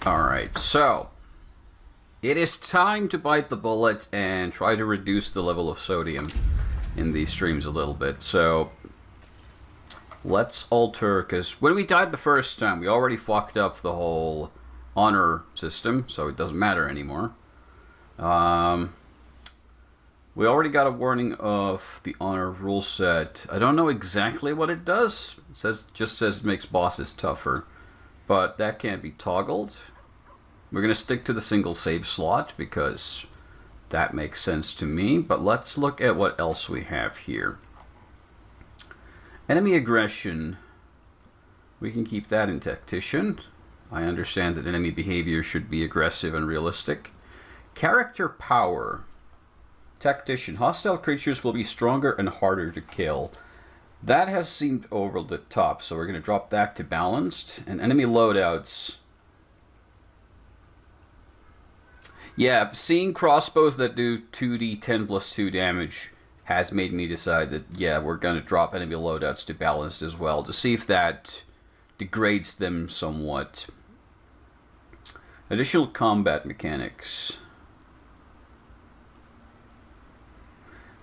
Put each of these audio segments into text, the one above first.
Alright, so it is time to bite the bullet and try to reduce the level of sodium in these streams a little bit. So let's alter, because when we died the first time, we already fucked up the whole honor system, so it doesn't matter anymore. We already got a warning of the honor rule set. I don't know exactly what it does. It just says it makes bosses tougher, but that can't be toggled. We're going to stick to the single save slot because that makes sense to me, but let's look at what else we have here. Enemy aggression, we can keep that in tactician. I understand that enemy behavior should be aggressive and realistic. Character power, tactician, hostile creatures will be stronger and harder to kill. That has seemed over the top, so we're going to drop that to balanced. And enemy loadouts, yeah, seeing crossbows that do 2d 10 plus 2 damage has made me decide that, yeah, we're going to drop enemy loadouts to balanced as well, to see if that degrades them somewhat. Additional combat mechanics.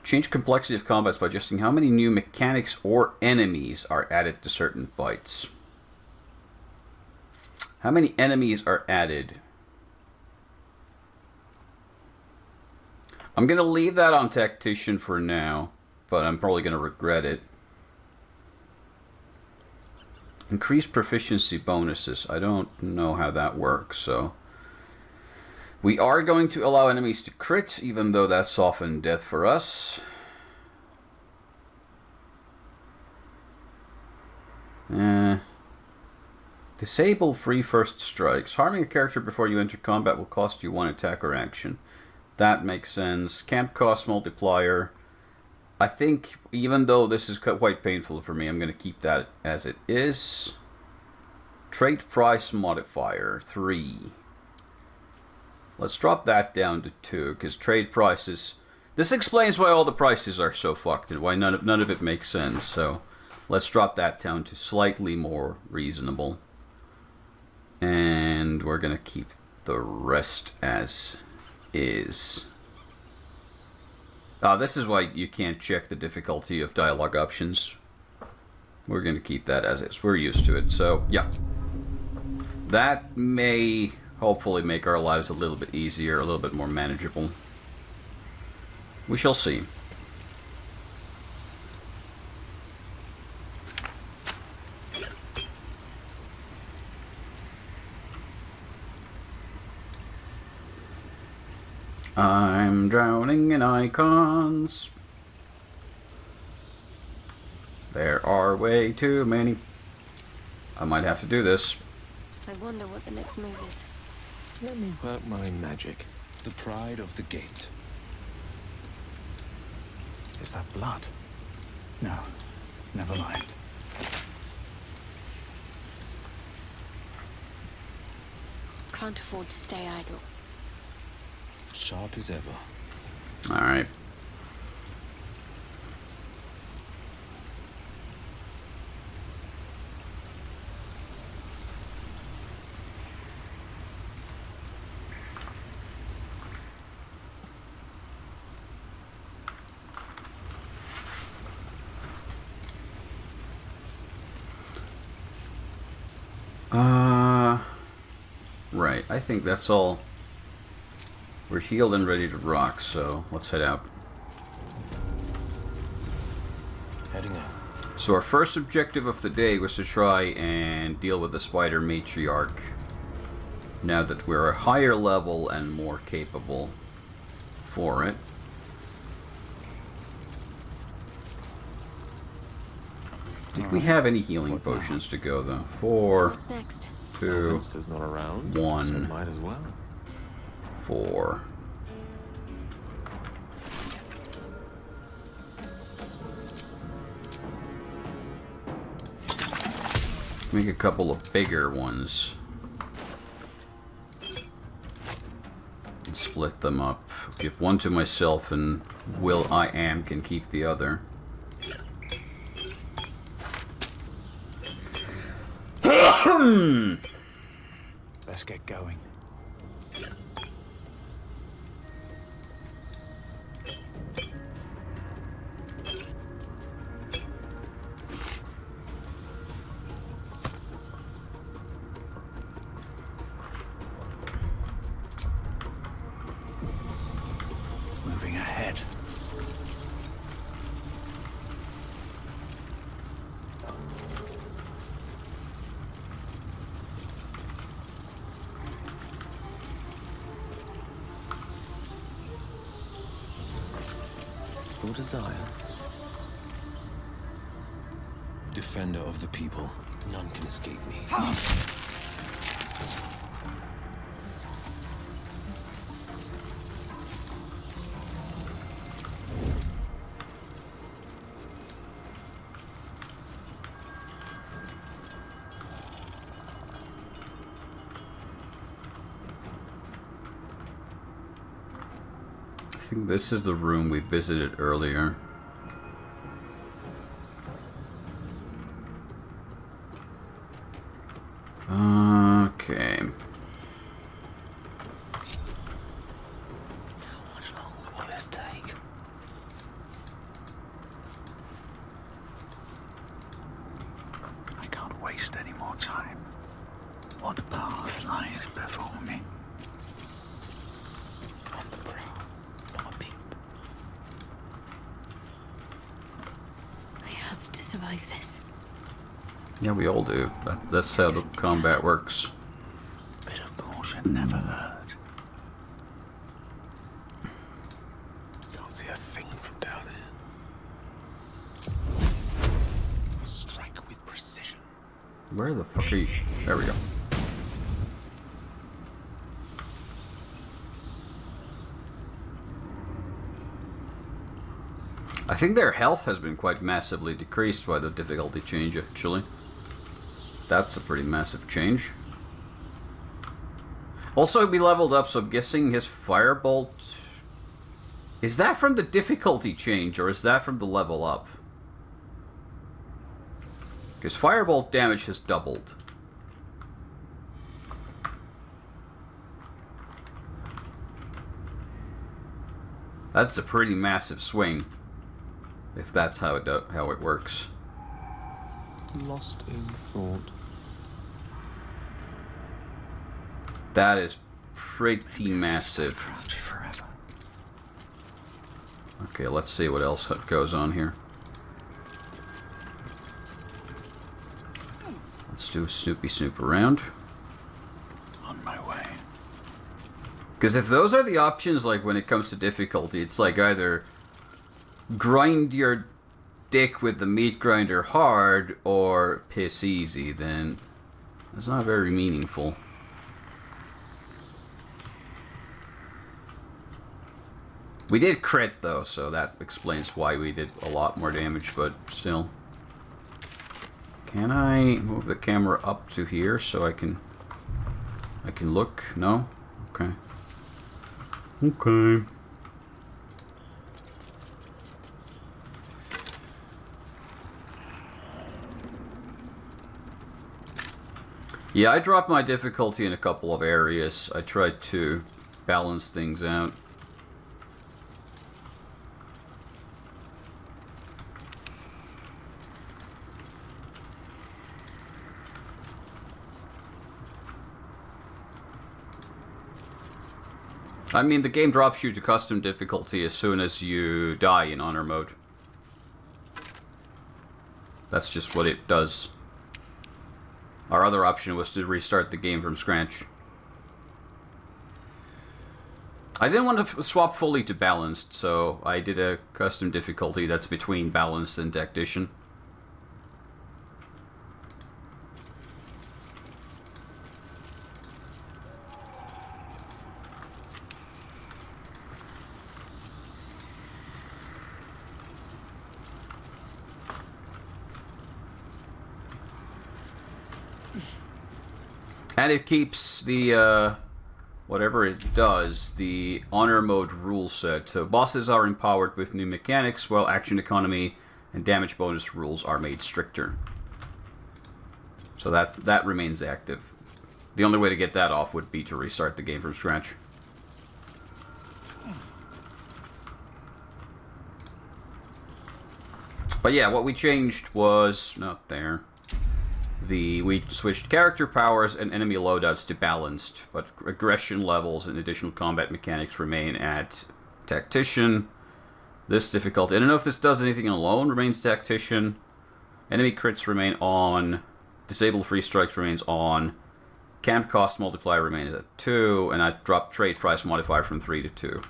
Change complexity of combats by adjusting how many new mechanics or enemies are added to certain fights. How many enemies are added? I'm going to leave that on tactician for now, but I'm probably going to regret it. Increased proficiency bonuses. I don't know how that works, so we are going to allow enemies to crit, even though that's often death for us. Disable free first strikes. Harming a character before you enter combat will cost you 1 attack or action. That makes sense. Camp cost multiplier. I think, even though this is quite painful for me, I'm going to keep that as it is. Trait price modifier, 3. Let's drop that down to 2, because trade prices... This explains why all the prices are so fucked, and why none of it makes sense, so let's drop that down to slightly more reasonable. And we're going to keep the rest as is. This is why you can't check the difficulty of dialogue options. We're going to keep that as is. We're used to it, so yeah. That may hopefully make our lives a little bit easier, a little bit more manageable. We shall see. I'm drowning in icons. There are way too many. I might have to do this. I wonder what the next move is. Let me work my magic. The pride of the gate. Is that blood? No, never mind. Can't afford to stay idle. Sharp as ever. Alright. Right, I think that's all. We're healed and ready to rock, so let's head out. Heading out. So our first objective of the day was to try and deal with the spider matriarch. Now that we're a higher level and more capable for it. Did we have any healing potions to go though? 4, What's next? 2, Monster's not around, 1. so might as well. 4. Make a couple of bigger ones. And split them up. Give one to myself and WHAM can keep the other. Let's get going. Moving ahead. Your desire. Defender of the people. None can escape me. I think this is the room we visited earlier. Okay. How much longer will this take? I can't waste any more time. What path lies before me? On the prowl, not a peep. I have to survive this. Yeah, we all do. That's how the combat works. Bit of caution never hurt. Can't see a thing from down here. Strike with precision. Where the fuck are you? There we go. I think their health has been quite massively decreased by the difficulty change, actually. That's a pretty massive change. Also, we leveled up, so I'm guessing his firebolt... Is that from the difficulty change, or is that from the level up? Because firebolt damage has doubled. That's a pretty massive swing. If that's how it works. Lost in thought. That is pretty massive. Around you forever. Okay, let's see what else goes on here. Let's do a snoopy snoop around. On my way. Because if those are the options, like when it comes to difficulty, it's like either grind your dick with the meat grinder hard or piss easy, then it's not very meaningful. We did crit though, so that explains why we did a lot more damage, but still. Can I move the camera up to here so I can look? No? Okay. Okay. Yeah, I dropped my difficulty in a couple of areas. I tried to balance things out. I mean, the game drops you to custom difficulty as soon as you die in honor mode. That's just what it does. Our other option was to restart the game from scratch. I didn't want to swap fully to balanced, so I did a custom difficulty that's between balanced and tactician. And it keeps the, whatever it does, the honor mode rule set. So bosses are empowered with new mechanics, while action economy and damage bonus rules are made stricter. So that remains active. The only way to get that off would be to restart the game from scratch. But yeah, what we changed was... not there. We switched character powers and enemy loadouts to balanced, but aggression levels and additional combat mechanics remain at Tactician. This difficulty... I don't know if this does anything alone, remains Tactician. Enemy crits remain on. Disable free strikes remains on. Camp cost multiplier remains at 2, and I dropped trade price modifier from 3 to 2.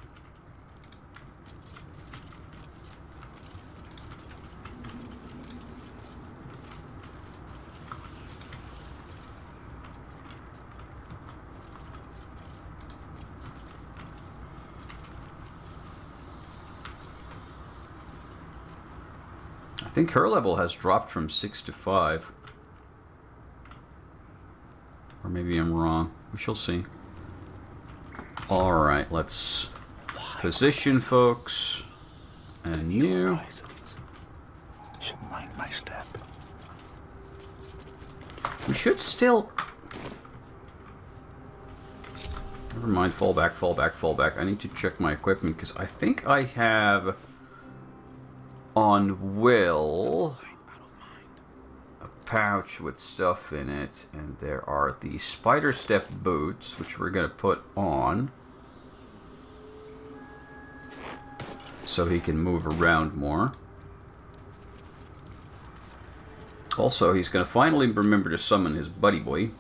I think her level has dropped from 6 to 5. Or maybe I'm wrong. We shall see. Alright, let's position, folks. And new. Should mind my step. We should still... Never mind, fall back, fall back, fall back. I need to check my equipment, because I think I have... on Will... pouch with stuff in it, and there are the spider step boots, which we're going to put on so he can move around more. Also, he's going to finally remember to summon his buddy boy.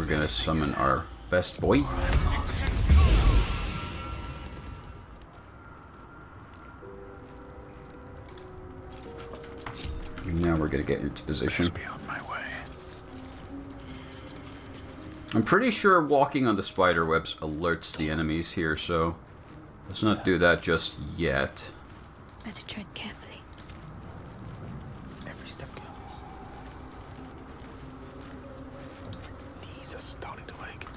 Gonna summon our best boy. And now we're gonna get into position. Be on my way. I'm pretty sure walking on the spider webs alerts the enemies here, so let's not do that just yet. Better tread carefully. Every step counts. Knees are starting to ache.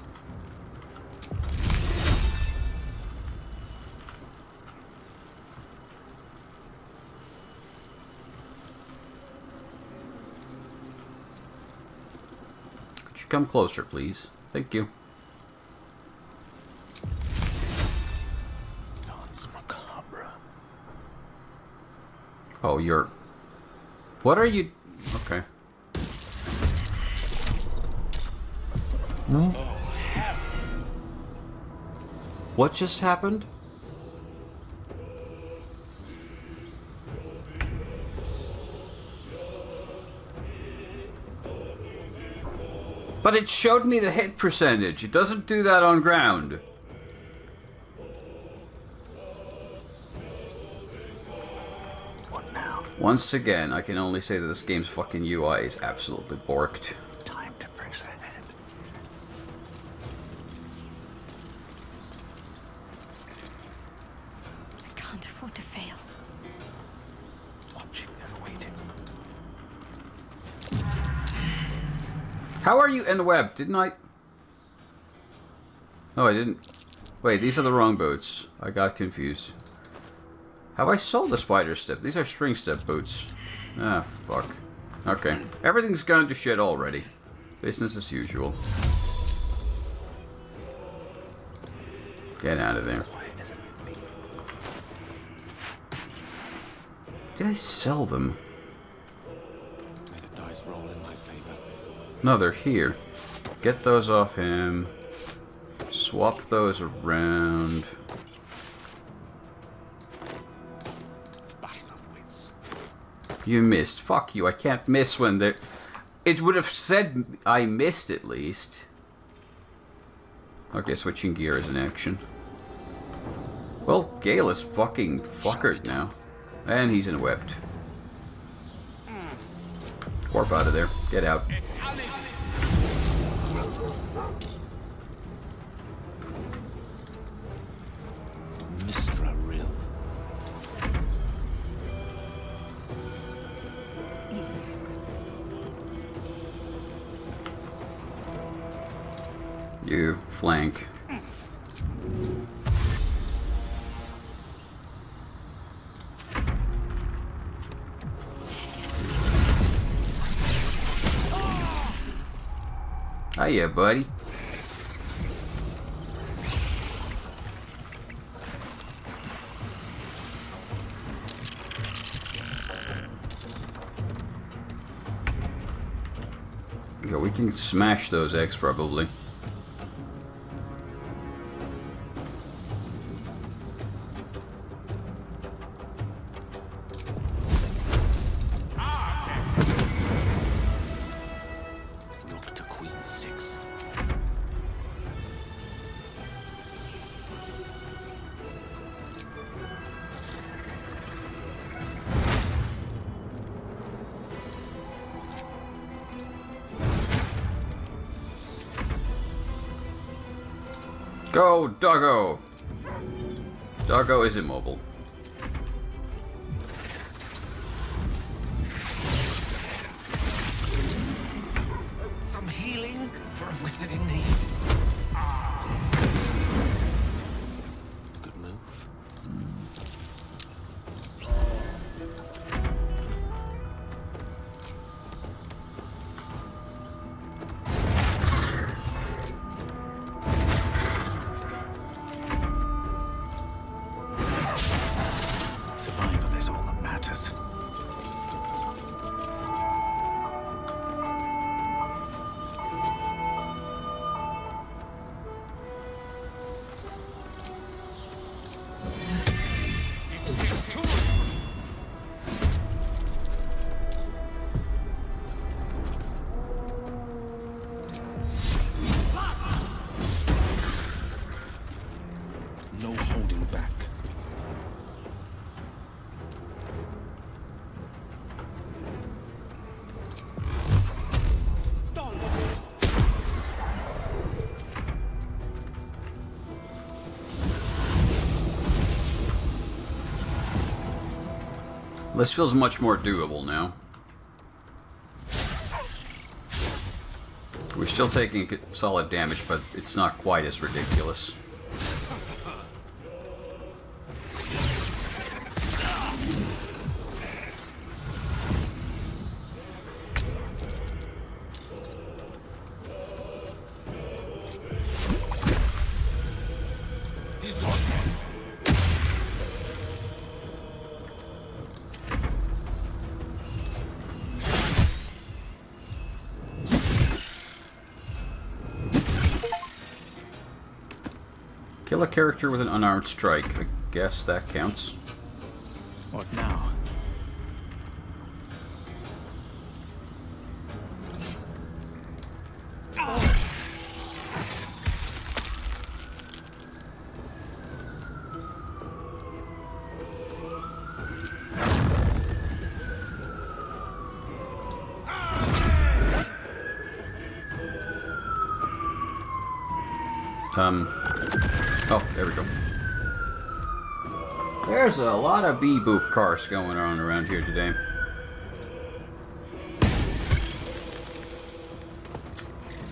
Could you come closer, please? Thank you. Dance macabre. Oh, you're... What are you... Okay. No? What just happened? But it showed me the hit percentage. It doesn't do that on ground. What now? Once again, I can only say that this game's fucking UI is absolutely borked. Time to press ahead. I can't afford to fail. Watching and waiting. How are you in the web? Didn't I... No, I didn't. Wait, these are the wrong boots. I got confused. Have I sold the spider step? These are spring step boots. Ah, fuck. Okay. Everything's gone to shit already. Business as usual. Get out of there. Quiet as a movie. Did I sell them? May the dice roll in my favor. No, they're here. Get those off him. Swap those around. Battle of wits. You missed. Fuck you. I can't miss when they're... It would have said I missed at least. Okay, switching gear is an action. Well, Gale is fucking fuckered now. And he's in webbed. Warp out of there. Get out. Mistra Rill. You flank. Hiya, buddy. Yeah, we can smash those eggs probably. Look to Queen 6. Go, doggo! Doggo is immobile. Some healing for a wizard in need. Good move. Survival is all that matters. No holding back. This feels much more doable now. We're still taking solid damage, but it's not quite as ridiculous. Kill a character with an unarmed strike. I guess that counts. What now? Oh, there we go. There's a lot of bee-boop cars going on around here today.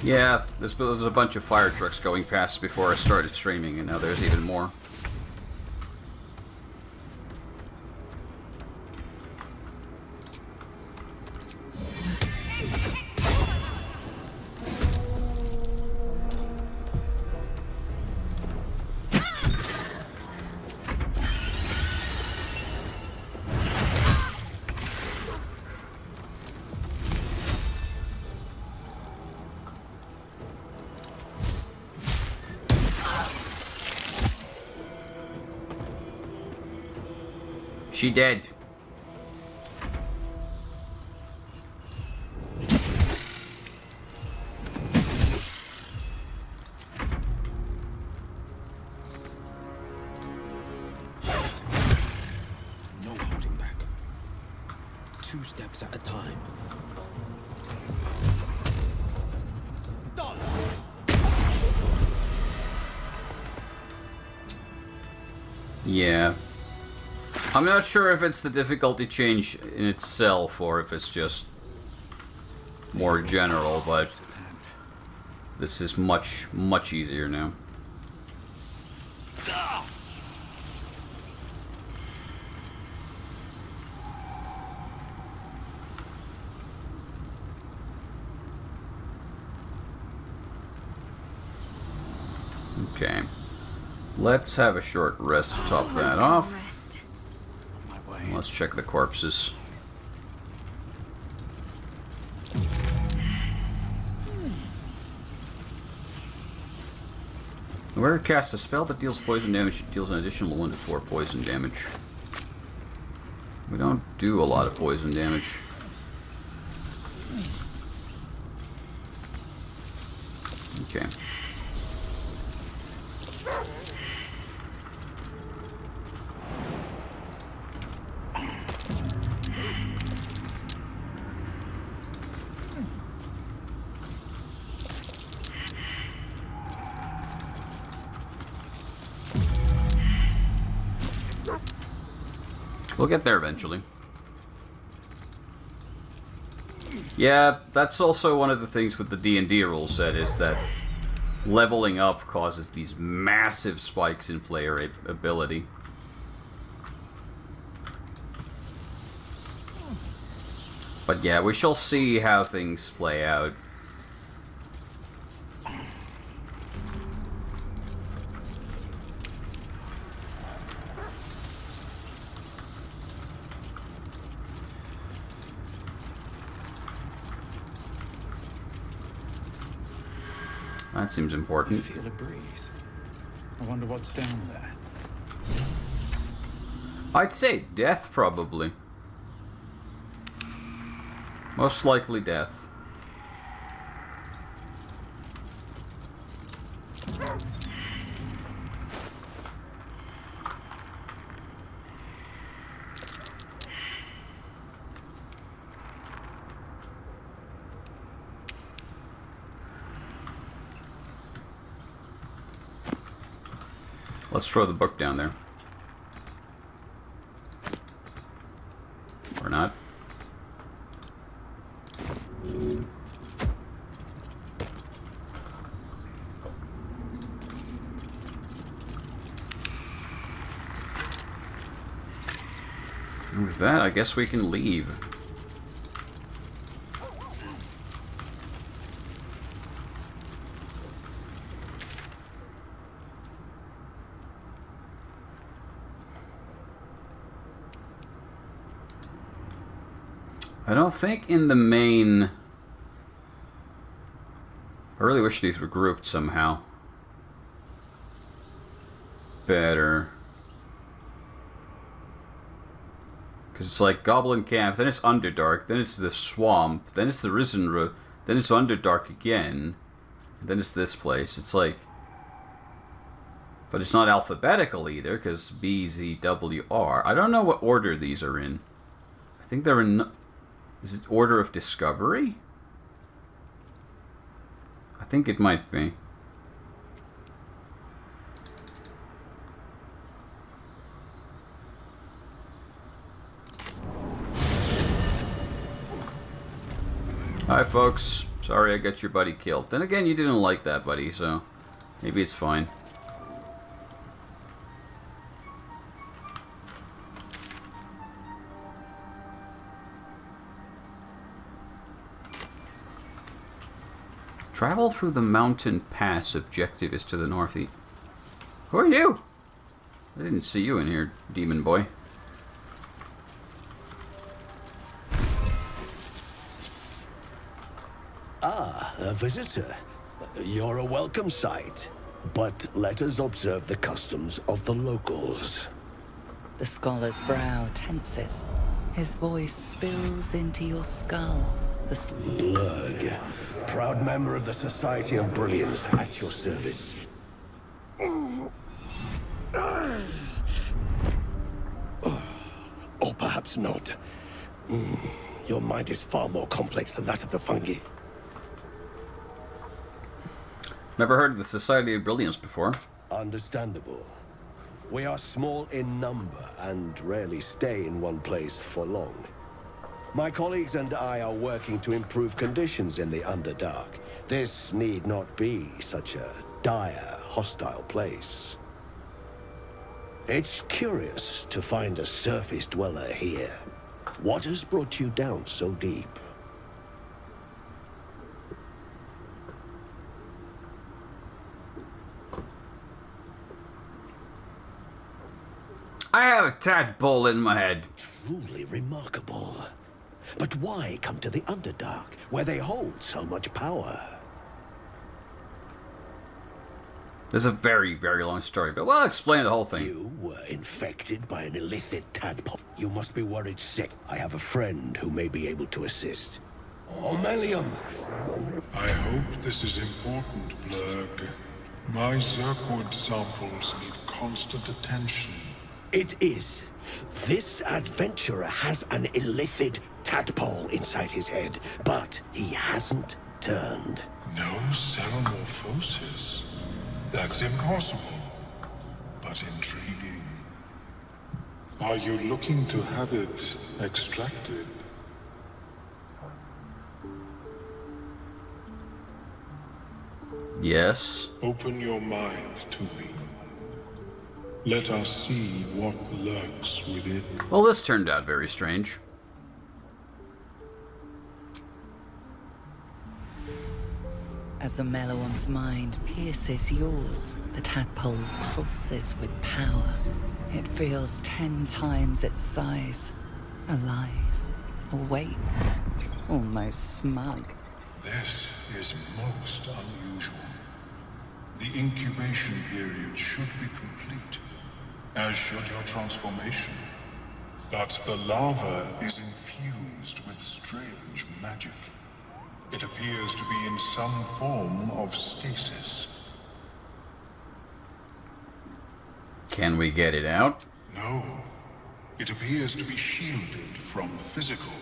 Yeah, there's a bunch of fire trucks going past before I started streaming, and now there's even more. She dead. No holding back. 2 steps at a time. Yeah. I'm not sure if it's the difficulty change in itself or if it's just more general, but this is much, much easier now. Okay. Let's have a short rest to top that off. Rest. On my way. Let's check the corpses. Where it casts a spell that deals poison damage, it deals an additional 1 to 4 poison damage. We don't do a lot of poison damage. Okay. We'll get there eventually. Yeah, that's also one of the things with the D&D rule set, is that leveling up causes these massive spikes in player ability. But yeah, we shall see how things play out. That seems I important. feel a breeze. I wonder what's down there. I'd say death, probably. Most likely death. Let's throw the book down there. Or not. And with that, I guess we can leave. I don't think in the main... I really wish these were grouped somehow. Better. Because it's like Goblin Camp, then it's Underdark, then it's the Swamp, then it's the Risen Road, then it's Underdark again, and then it's this place. It's like... But it's not alphabetical either, because B, Z, W, R. I don't know what order these are in. I think they're in... Is it Order of Discovery? I think it might be. Hi folks, sorry I got your buddy killed. Then again, you didn't like that buddy, so maybe it's fine. Travel through the mountain pass. Objective is to the northeast. Who are you? I didn't see you in here, demon boy. Ah, a visitor. You're a welcome sight. But let us observe the customs of the locals. The scholar's brow tenses. His voice spills into your skull. The Lurg, proud member of the Society of Brilliance, at your service. Or perhaps not. Your mind is far more complex than that of the fungi. Never heard of the Society of Brilliance before. Understandable. We are small in number and rarely stay in one place for long. My colleagues and I are working to improve conditions in the Underdark. This need not be such a dire, hostile place. It's curious to find a surface dweller here. What has brought you down so deep? I have a tadpole in my head. Truly remarkable. But why come to the Underdark, where they hold so much power? There's a very, very long story, but we'll explain the whole thing. You were infected by an illithid tadpole. You must be worried sick. I have a friend who may be able to assist. Omelium! I hope this is important, Blurg. My Zirkwood samples need constant attention. It is. This adventurer has an illithid tadpole inside his head, but he hasn't turned. No cellomorphosis. That's impossible, but intriguing. Are you looking to have it extracted? Yes. Open your mind to me. Let us see what lurks within. Well, this turned out very strange. As the Mellowam's mind pierces yours, the tadpole pulses with power. It feels 10 times its size. Alive, awake, almost smug. This is most unusual. The incubation period should be complete, as should your transformation. But the larva is infused with strange magic. It appears to be in some form of stasis. Can we get it out? No, it appears to be shielded from physical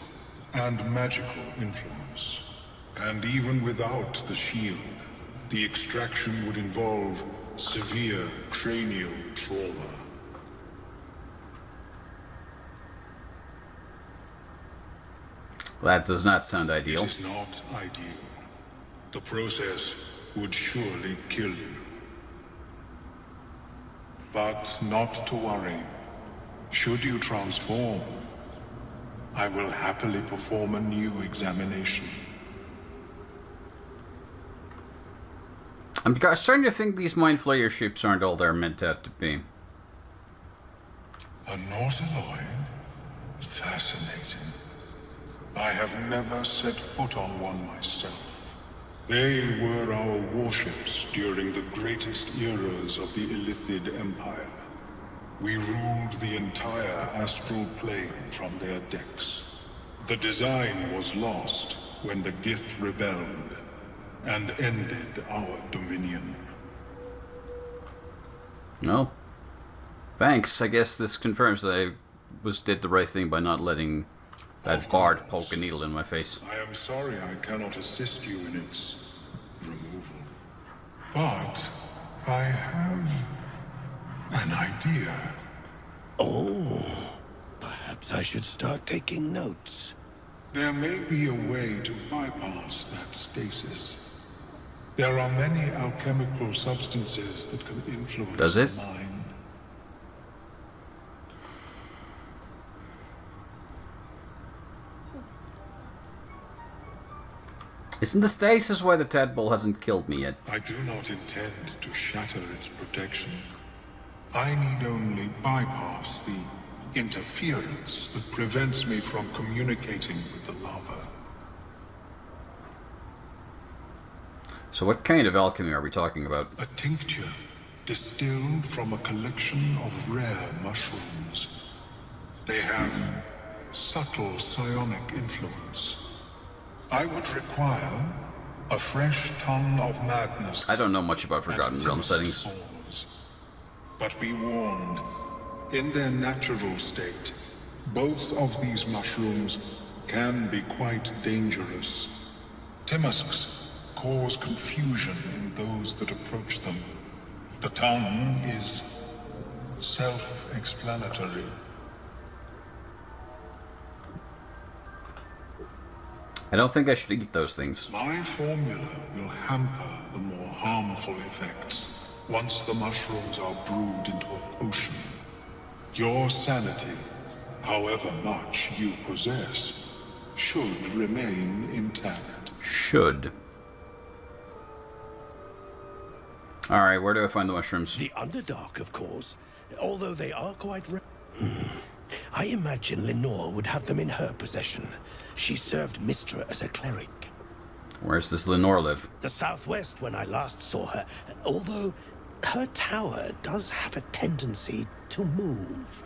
and magical influence. And even without the shield, the extraction would involve severe cranial trauma. That does not sound ideal. It is not ideal. The process would surely kill you. But not to worry. Should you transform, I will happily perform a new examination. I'm starting to think these Mind Flayer ships aren't all they're meant out to be. A Nautiloid? Fascinating. I have never set foot on one myself. They were our warships during the greatest eras of the Illithid Empire. We ruled the entire astral plane from their decks. The design was lost when the Gith rebelled and ended our dominion. No. Thanks. I guess this confirms that I did the right thing by not letting that bard poke a needle in my face. I am sorry I cannot assist you in its removal. But I have an idea. Oh, perhaps I should start taking notes. There may be a way to bypass that stasis. There are many alchemical substances that can influence Does it? the mind. Isn't the stasis why the tadpole hasn't killed me yet? I do not intend to shatter its protection. I need only bypass the interference that prevents me from communicating with the lava. So what kind of alchemy are we talking about? A tincture distilled from a collection of rare mushrooms. They have subtle psionic influence. I would require a fresh ton of madness. I don't know much about Forgotten and Realm settings. spores. But be warned, in their natural state, both of these mushrooms can be quite dangerous. Timusks cause confusion in those that approach them. The tongue is self-explanatory. I don't think I should eat those things. My formula will hamper the more harmful effects once the mushrooms are brewed into a potion. Your sanity, however much you possess, should remain intact. Should. Alright, where do I find the mushrooms? The Underdark, of course, although they are quite rare. I imagine Lenore would have them in her possession. She served Mistra as a cleric. Where's this Lenore live? The southwest when I last saw her, although her tower does have a tendency to move.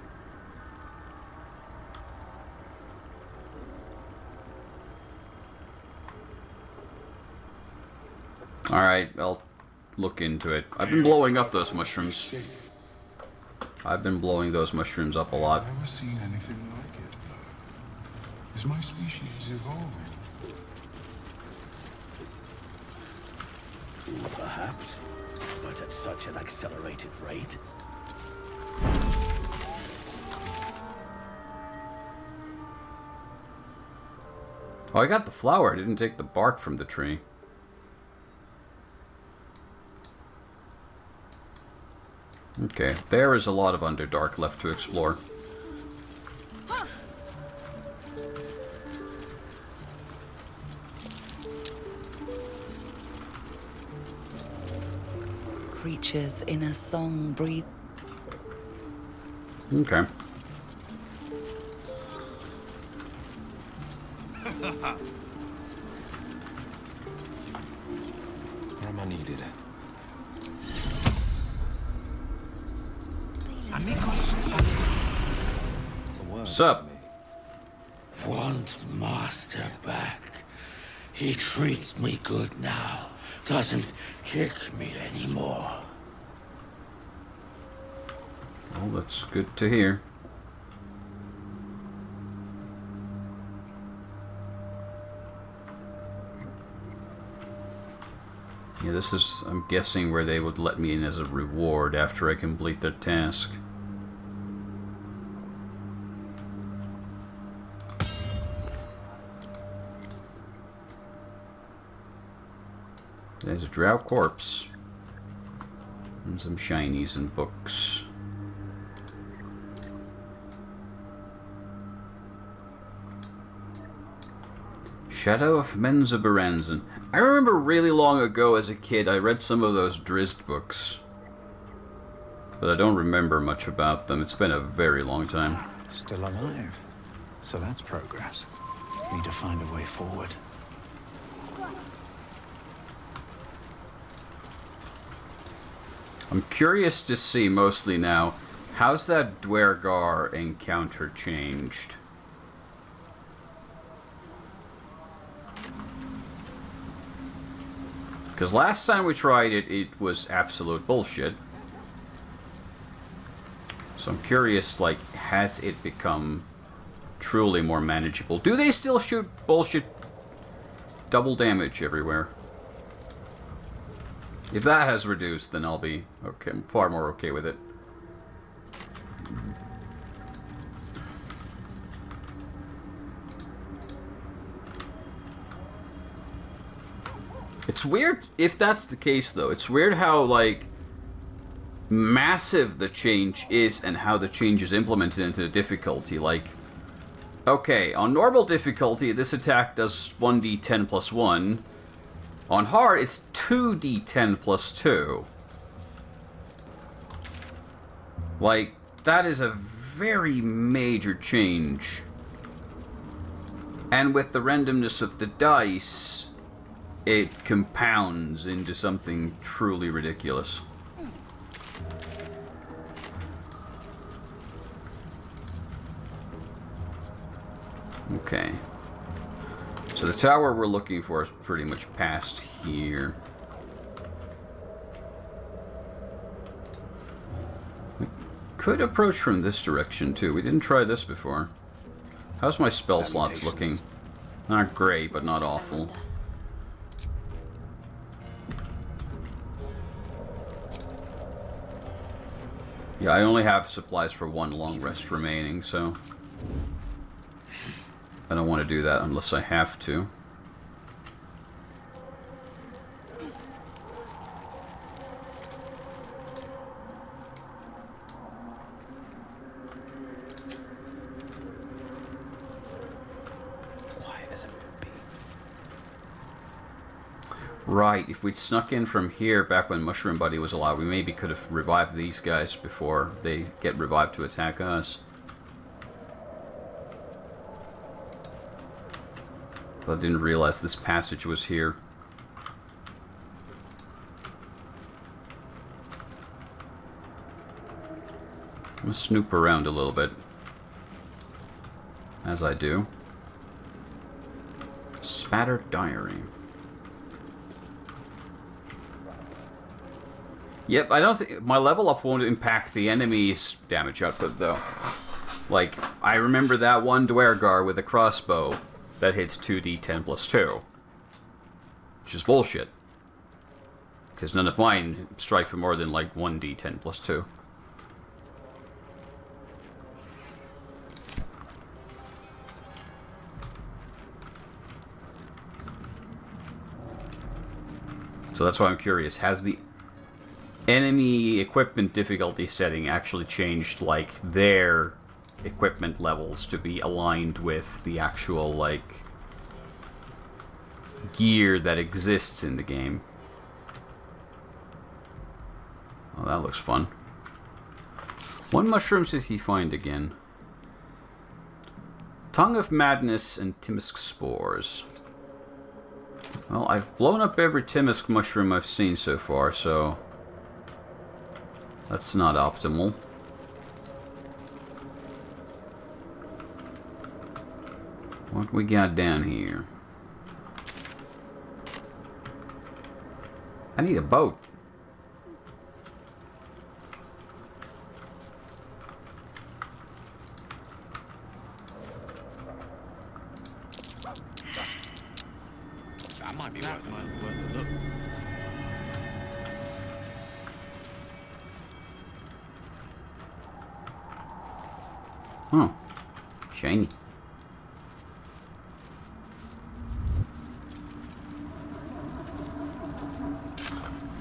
Alright, I'll look into it. I've been blowing up those mushrooms. I've been blowing those mushrooms up a lot. I've never seen anything like it, Blur. Is my species evolving? Perhaps, but at such an accelerated rate. Oh, I got the flower. I didn't take the bark from the tree. Okay, there is a lot of Underdark left to explore. Creatures in a song breathe. Okay. Where am I needed? Sup? Want Master back. He treats me good now. Doesn't kick me anymore. Well, that's good to hear. Yeah, this is, I'm guessing, where they would let me in as a reward after I complete their task. There's a drow corpse. And some shinies and books. Shadow of Menzoberranzan. I remember really long ago as a kid I read some of those Drizzt books. But I don't remember much about them. It's been a very long time. Still alive. So that's progress. Need to find a way forward. I'm curious to see, mostly now, how's that Dwergar encounter changed? Because last time we tried it, it was absolute bullshit. So I'm curious, like, has it become truly more manageable? Do they still shoot bullshit double damage everywhere? If that has reduced, then I'll be okay, far more okay with it. It's weird if that's the case, though. It's weird how, like, massive the change is and how the change is implemented into the difficulty. Like, okay, on normal difficulty, this attack does 1d10 plus 1. On hard, it's 2d10 plus 2. Like, that is a very major change. And with the randomness of the dice, it compounds into something truly ridiculous. Okay. So the tower we're looking for is pretty much past here. We could approach from this direction too. We didn't try this before. How's my spell slots looking? Not great, but not awful. Yeah, I only have supplies for one long rest remaining, so I don't want to do that unless I have to. Quiet as a moonbeam. Right, if we'd snuck in from here back when Mushroom Buddy was alive, we maybe could have revived these guys before they get revived to attack us. But I didn't realize this passage was here. I'm gonna snoop around a little bit. As I do. Spattered diary. Yep, I don't think my level up won't impact the enemy's damage output though. Like, I remember that one Dwergar with a crossbow that hits 2d10 plus 2. Which is bullshit. Because none of mine strike for more than like 1d10 plus 2. So that's why I'm curious. Has the enemy equipment difficulty setting actually changed, like, their equipment levels to be aligned with the actual, like, gear that exists in the game? Oh, that looks fun. What mushrooms did he find again? Tongue of Madness and Timisk Spores. Well, I've blown up every Timisk mushroom I've seen so far, so that's not optimal. What we got down here? I need a boat. That might be worth a look. Huh. Shiny.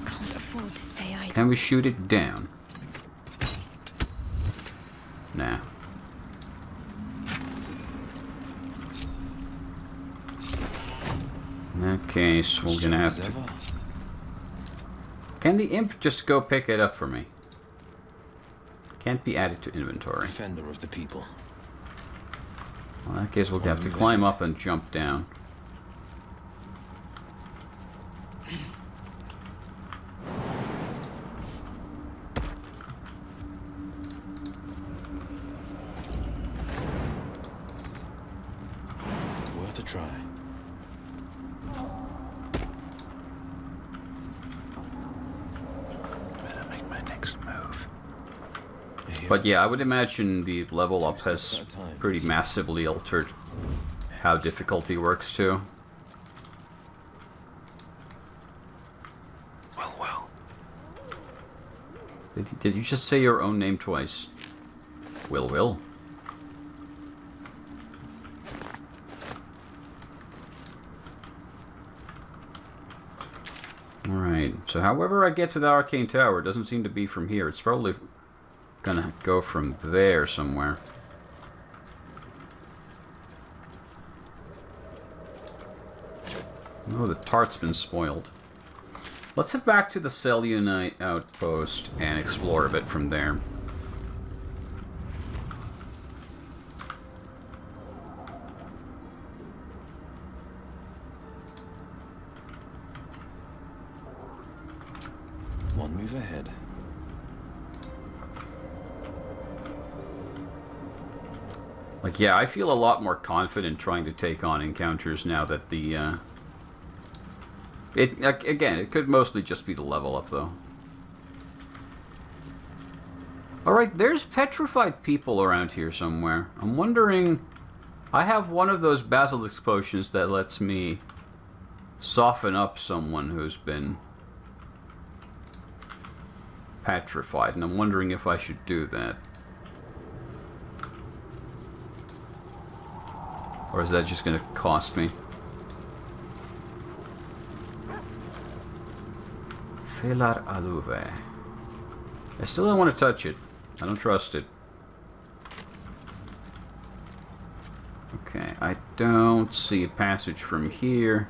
Can't afford to stay idle. Can we shoot it down? Nah. In that case, we're gonna have to... Can the imp just go pick it up for me? Can't be added to inventory. Defender of the people. Well, in that case, we'll have to climb up and jump down. Worth a try. Better make my next move. But yeah, I would imagine the level up has pretty massively altered how difficulty works too. Well. Did you just say your own name twice? Will. Alright, so however I get to the Arcane Tower, it doesn't seem to be from here. It's probably gonna go from there somewhere. Oh, the tart's been spoiled. Let's head back to the Selunite outpost and explore a bit from there. One move ahead. Like, yeah, I feel a lot more confident trying to take on encounters now that the, again, it could mostly just be the level up, though. Alright, there's petrified people around here somewhere. I'm wondering... I have one of those basilisk potions that lets me soften up someone who's been petrified, and I'm wondering if I should do that. Or is that just going to cost me? Felar Aluve. I still don't want to touch it. I don't trust it. Okay, I don't see a passage from here.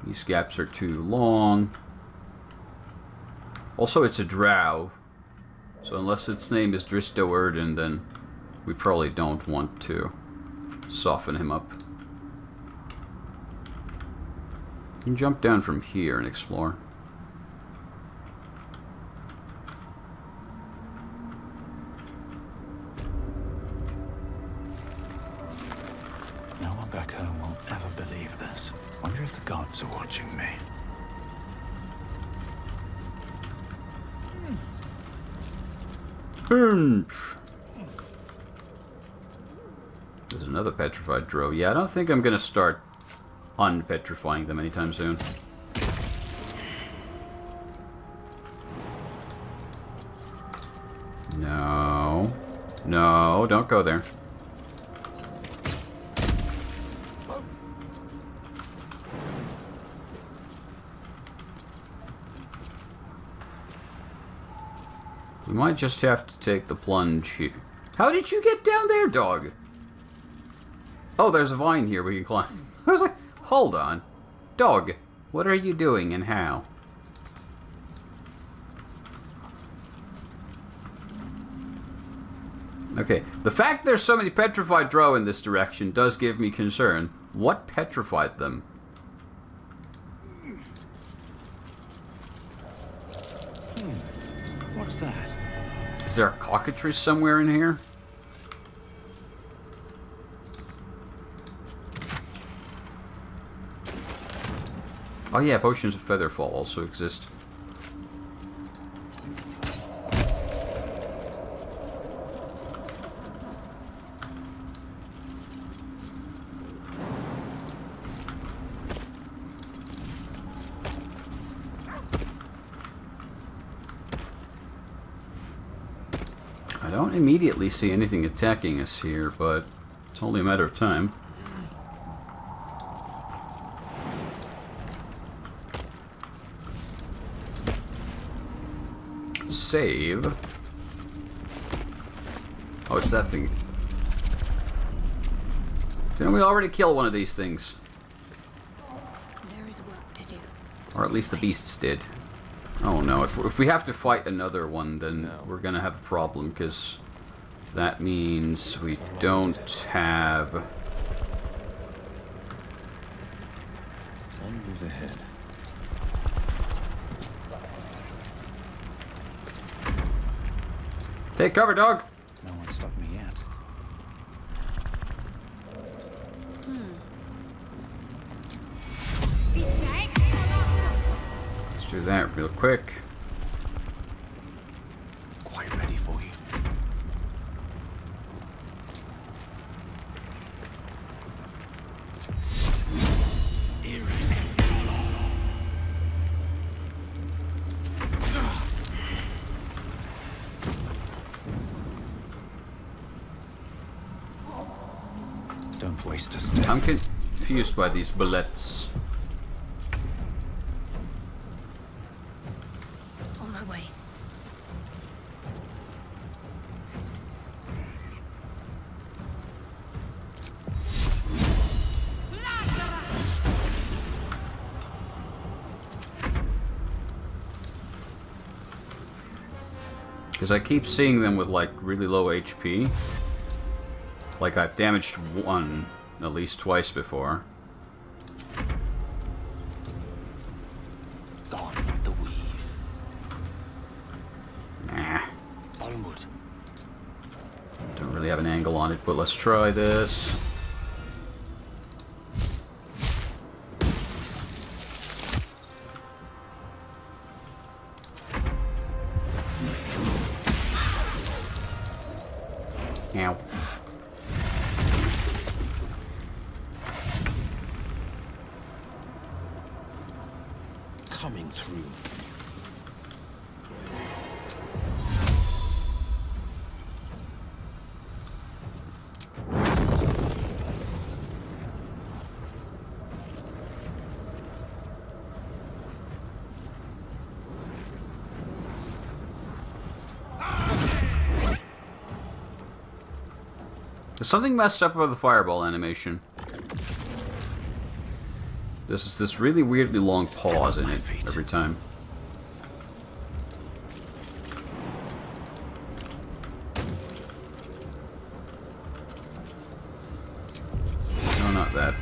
These gaps are too long. Also, it's a drow. So unless its name is Dristo Erden, then we probably don't want to soften him up. You can jump down from here and explore. No one back home will ever believe this. Wonder if the gods are watching me. There's another petrified drow. Yeah, I don't think I'm going to start unpetrifying them anytime soon. No. No, don't go there. We might just have to take the plunge here. How did you get down there, dog? Oh, there's a vine here we can climb. I was like, hold on. Dog, what are you doing and how? Okay, the fact there's so many petrified drow in this direction does give me concern. What petrified them? What's that? Is there a cockatrice somewhere in here? Oh yeah, potions of featherfall also exist. I don't immediately see anything attacking us here, but it's only a matter of time. Save. Oh, it's that thing. Didn't we already kill one of these things? There is work to do. Or at least the beasts did. Oh no, if we have to fight another one, then we're gonna have a problem, because that means we don't have... One move ahead. Take cover, dog! No one stopped me yet. Let's do that real quick. Quite ready for you. Don't waste a step. I'm confused by these bullets. On my way. Because I keep seeing them with like really low HP. Like I've damaged one at least twice before. Gone with the weave. Nah, Onward. don't really have an angle on it, but let's try this. Ow. Coming through. There's something messed up about the fireball animation. There's this really weirdly long pause in it every time. No, not that.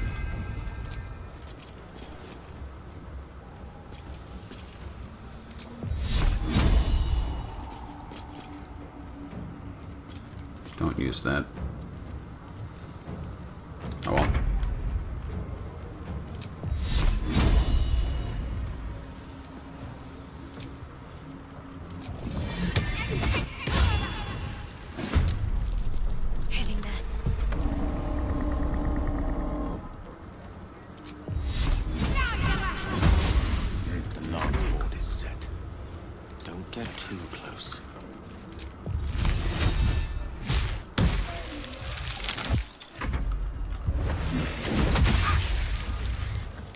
Don't use that. Oh well. Heading there. The lance board is set. Don't get too close.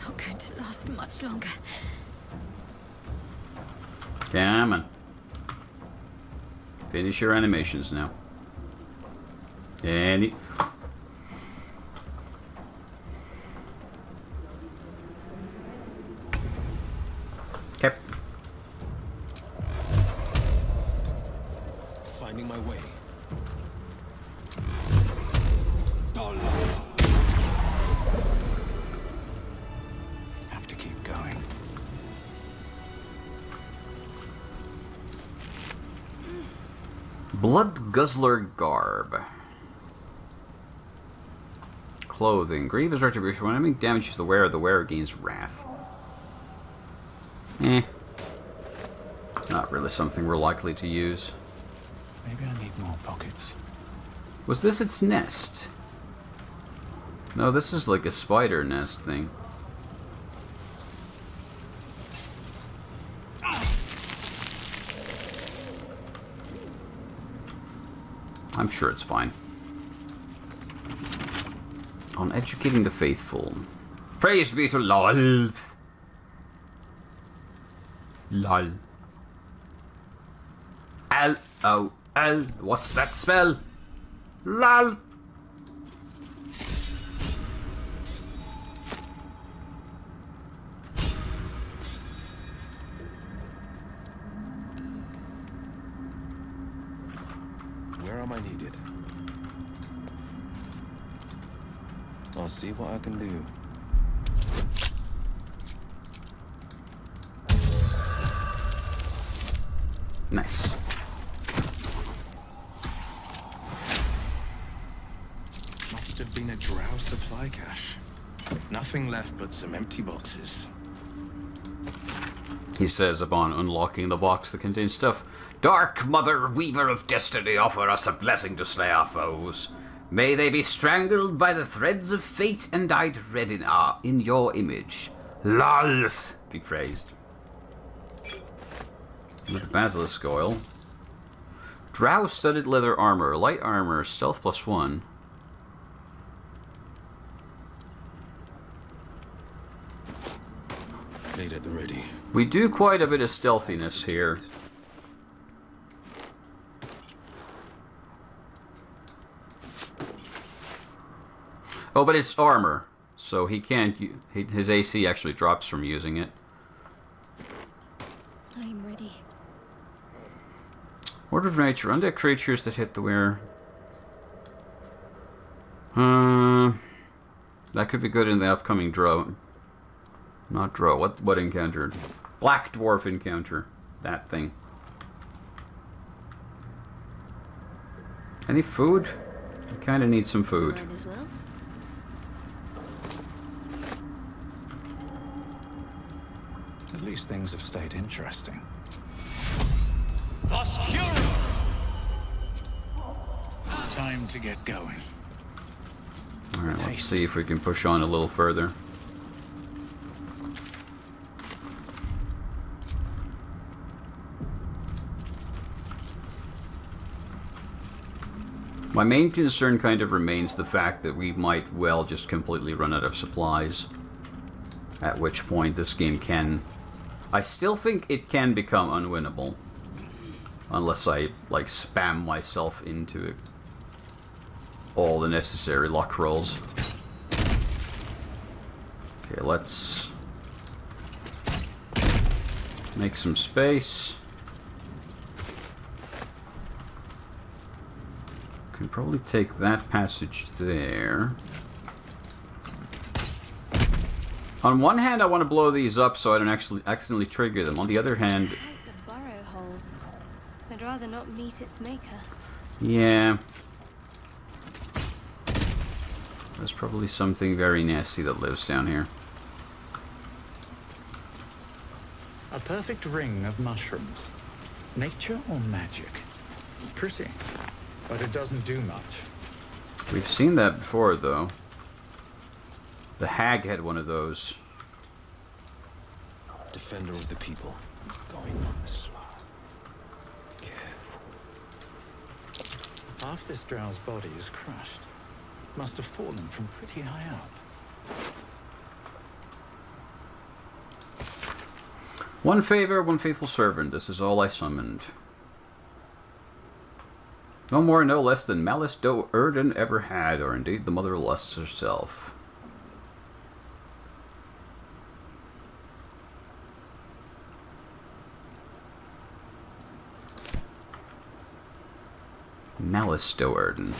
Not going to last much longer. Come on. Finish your animations now. Any. Okay. Finding my way. Have to keep going. Blood Guzzler Garb. Clothing. Grievous retribution. When enemy damages the wearer gains wrath. Not really something we're likely to use. Maybe I need more pockets. Was this its nest? No, this is like a spider nest thing. I'm sure it's fine. On educating the faithful. Praise be to LOL. LOL. L-O-L. What's that spell? LOL. Where am I needed? I'll see what I can do. Nice. Must have been a drow supply cache. Nothing left but some empty boxes. He says upon unlocking the box that contains stuff. Dark Mother, Weaver of Destiny, offer us a blessing to slay our foes. May they be strangled by the threads of fate and dyed red in your image. Lalth be praised. With Basilisk Oil. Drow studded leather armor, light armor, stealth +1. Blade at the ready. We do quite a bit of stealthiness here. Oh, but it's armor, so he can't. His AC actually drops from using it. I'm ready. Order of Nature. Undead creatures that hit the wearer. That could be good in the upcoming Drow. Not Drow. What encounter? Black Dwarf encounter. That thing. Any food? I kind of need some food. Mine as well. At least things have stayed interesting. Time to get going. Alright, let's see if we can push on a little further. My main concern kind of remains the fact that we might well just completely run out of supplies. At which point this game can... I still think it can become unwinnable. Unless I, like, spam myself into it. All the necessary luck rolls. Okay, let's make some space. Can probably take that passage there. On one hand, I want to blow these up so I don't actually accidentally trigger them. On the other hand... I like the burrow hole. I'd rather not meet its maker. Yeah. There's probably something very nasty that lives down here. A perfect ring of mushrooms. Nature or magic? Pretty, but it doesn't do much. We've seen that before, though. The hag had one of those. Defender of the people. Going on the sly. Careful. Half this drow's body is crushed. Must have fallen from pretty high up. One favor, one faithful servant. This is all I summoned. No more, no less than malice do Erden ever had, or indeed the mother lusts herself. Malice do Erden.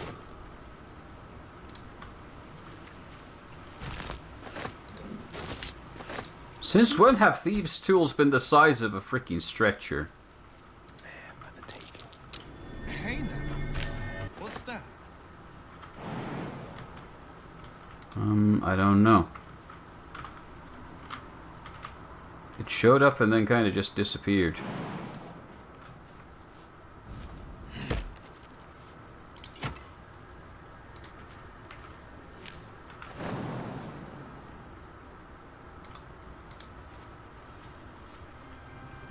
Since when have thieves' tools been the size of a freaking stretcher? There for the taking. Hey now. What's that? I don't know. It showed up and then kind of just disappeared.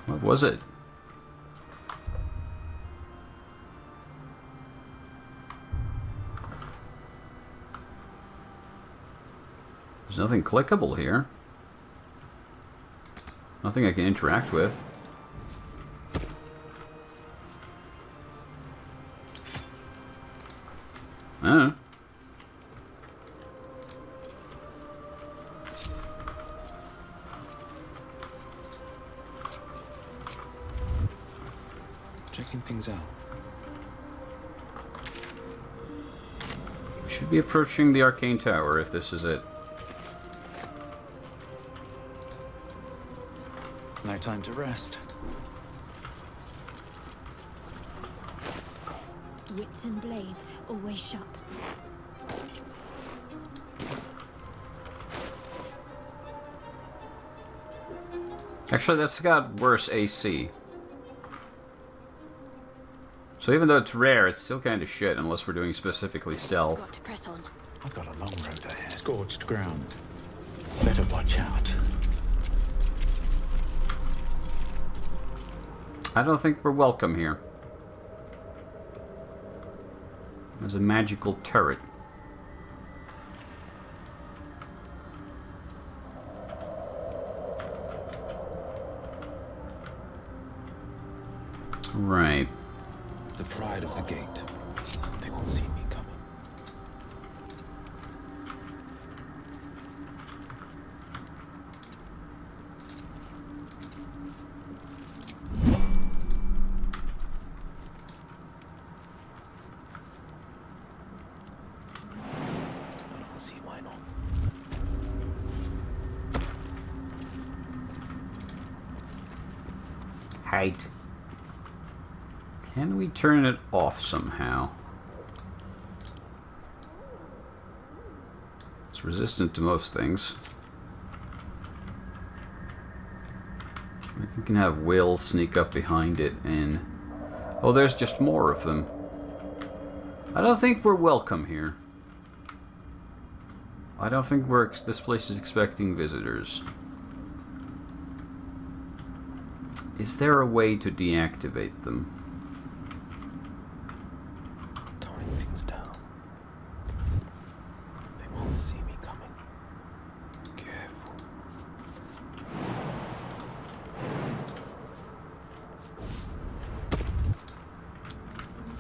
What was it? There's nothing clickable here. Nothing I can interact with. I don't know. Checking things out. Should be approaching the arcane tower if this is it. No time to rest. Wits and blades always sharp. Actually, that's got worse AC. So even though it's rare, it's still kind of shit unless we're doing specifically stealth. Got to press on. I've got a long road ahead. Scorched ground. Better watch out. I don't think we're welcome here. There's a magical turret. Right. The pride of the gate. They won't see me coming. I don't see why not. Height. Can we turn it off somehow? It's resistant to most things. We can have Will sneak up behind it and... Oh, there's just more of them. I don't think we're welcome here. I don't think this place is expecting visitors. Is there a way to deactivate them? Toning things down. They won't see me coming. Careful.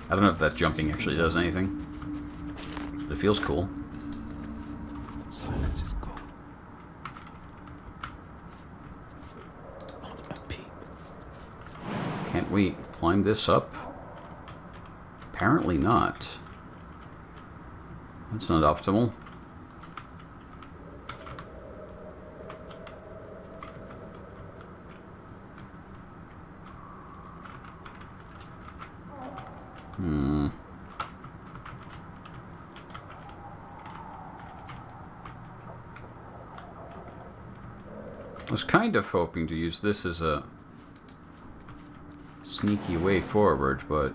I don't know if that jumping actually does anything. But it feels cool. Silence is gold. Not a peep. Can't we climb this up? Apparently not. That's not optimal. I was kind of hoping to use this as a sneaky way forward, but...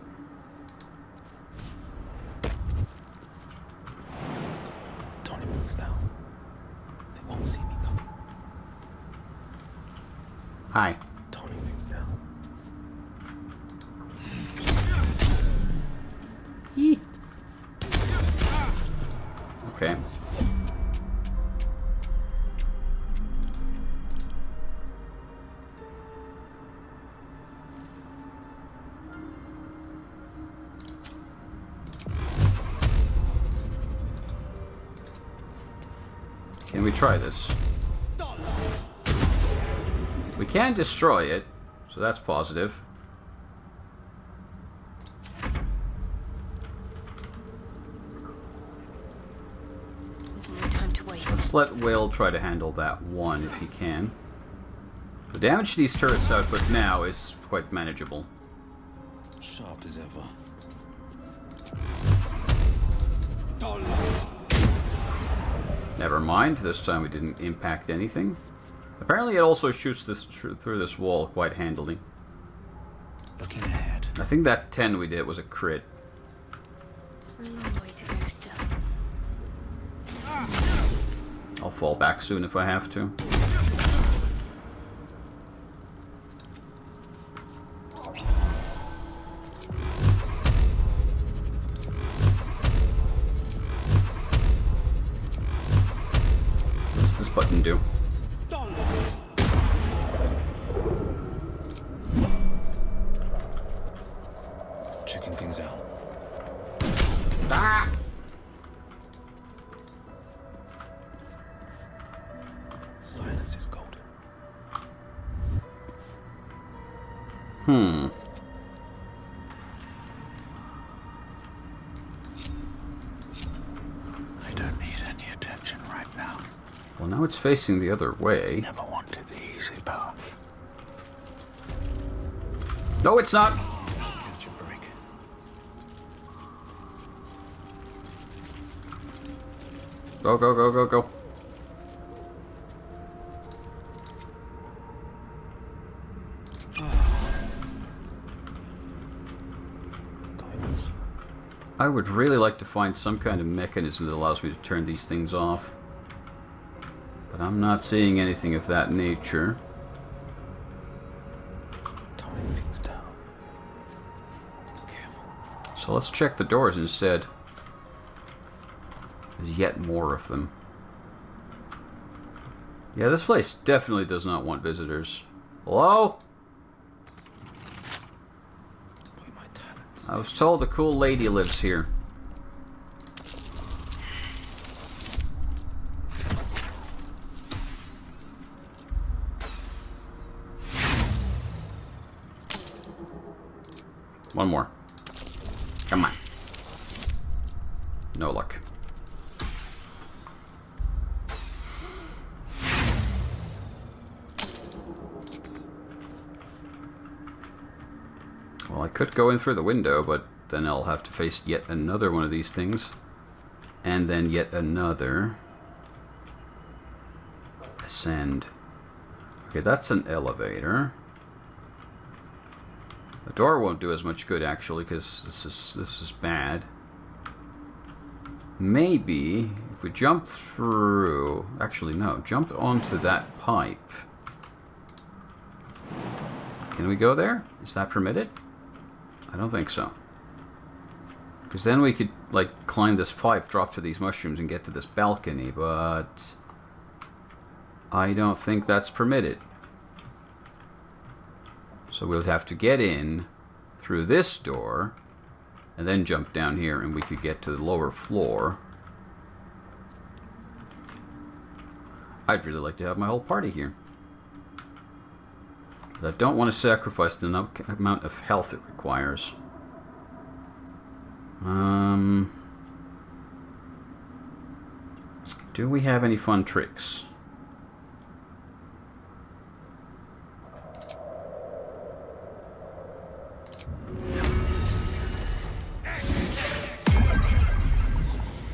Toning things down. They won't see me coming. Hi. Toning things down. Yee. Okay. Can we try this? We can destroy it, so that's positive. There's no time to waste. Let's let Will try to handle that one if he can. The damage these turrets output now is quite manageable. Sharp as ever. Never mind, this time we didn't impact anything. Apparently it also shoots this through this wall quite handily. Looking ahead. I think that 10 we did was a crit. A long way to go still. I'll fall back soon if I have to. What does this button do? Checking things out. Ah! Silence is gold. I don't need any attention right now. Well, now it's facing the other way. Never wanted the easy path. No, it's not! Catch a break. Go, go, go, go, go. Going this. I would really like to find some kind of mechanism that allows me to turn these things off. But I'm not seeing anything of that nature. Toning things down. Careful. So let's check the doors instead. There's yet more of them. Yeah, this place definitely does not want visitors. Hello? Play my talents. I was told a cool lady lives here. One more. Come on. No luck. Well, I could go in through the window, but then I'll have to face yet another one of these things. And then yet another. Ascend. Okay, that's an elevator. The door won't do as much good, actually, because this is bad. Maybe if we jump through... Actually, no. Jump onto that pipe. Can we go there? Is that permitted? I don't think so. Because then we could, like, climb this pipe, drop to these mushrooms, and get to this balcony, but... I don't think that's permitted. So we'll have to get in through this door and then jump down here and we could get to the lower floor. I'd really like to have my whole party here. But I don't want to sacrifice the amount of health it requires. Do we have any fun tricks?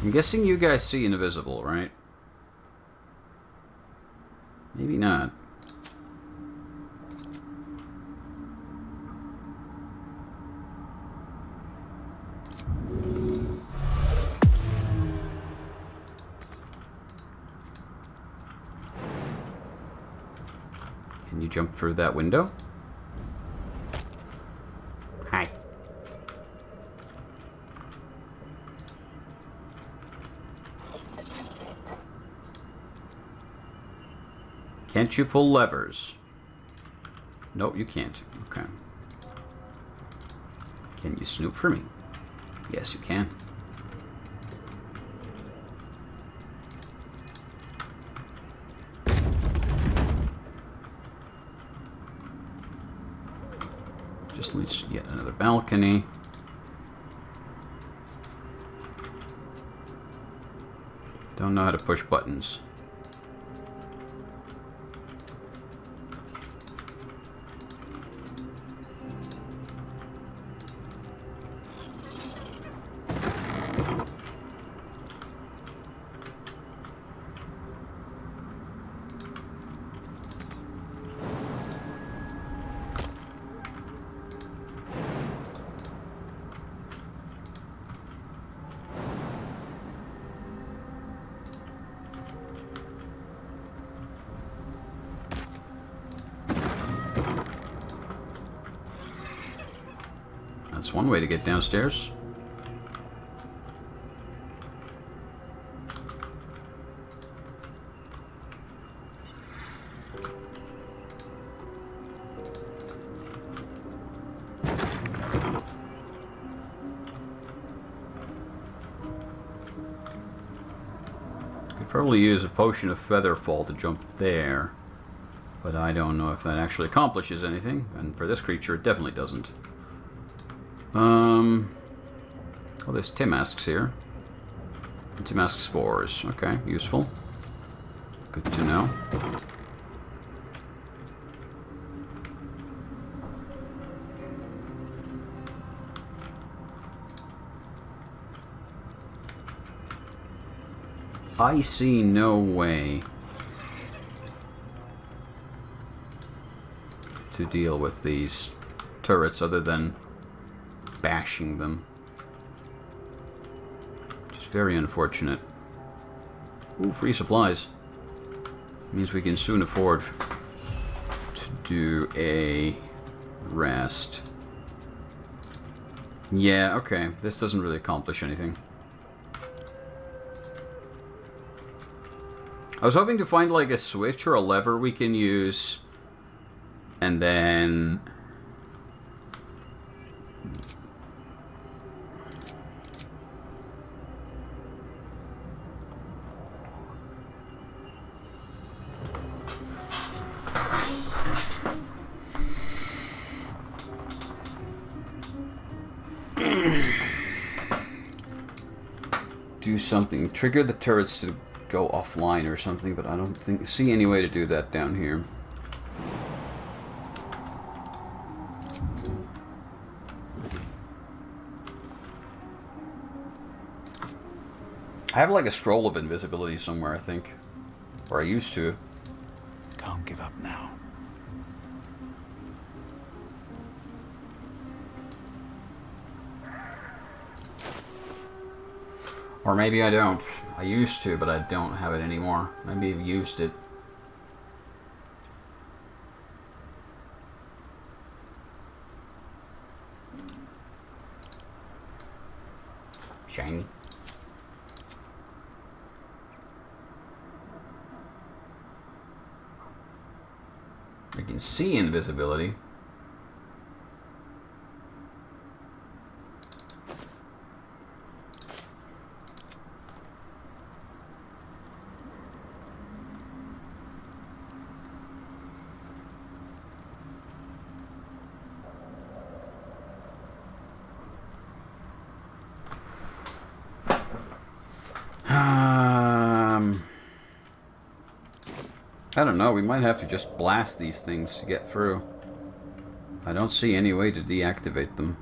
I'm guessing you guys see invisible, right? Maybe not. Can you jump through that window? Hi. Can't you pull levers? Nope, you can't. Okay. Can you snoop for me? Yes, you can. Just leads to yet another balcony. Don't know how to push buttons. That's one way to get downstairs. Could probably use a potion of feather fall to jump there, but I don't know if that actually accomplishes anything, and for this creature it definitely doesn't. Oh, there's Timasks here. Timask spores. Okay, useful. Good to know. I see no way to deal with these turrets other than bashing them. Which is very unfortunate. Ooh, free supplies. Means we can soon afford to do a rest. Yeah, okay. This doesn't really accomplish anything. I was hoping to find like a switch or a lever we can use and then do something. Trigger the turrets to go offline or something, but I don't see any way to do that down here. I have like a scroll of invisibility somewhere, I think. Or I used to. Can't give up now. Or maybe I don't. I used to, but I don't have it anymore. Maybe I've used it. Shiny. I can see invisibility. I don't know, we might have to just blast these things to get through. I don't see any way to deactivate them.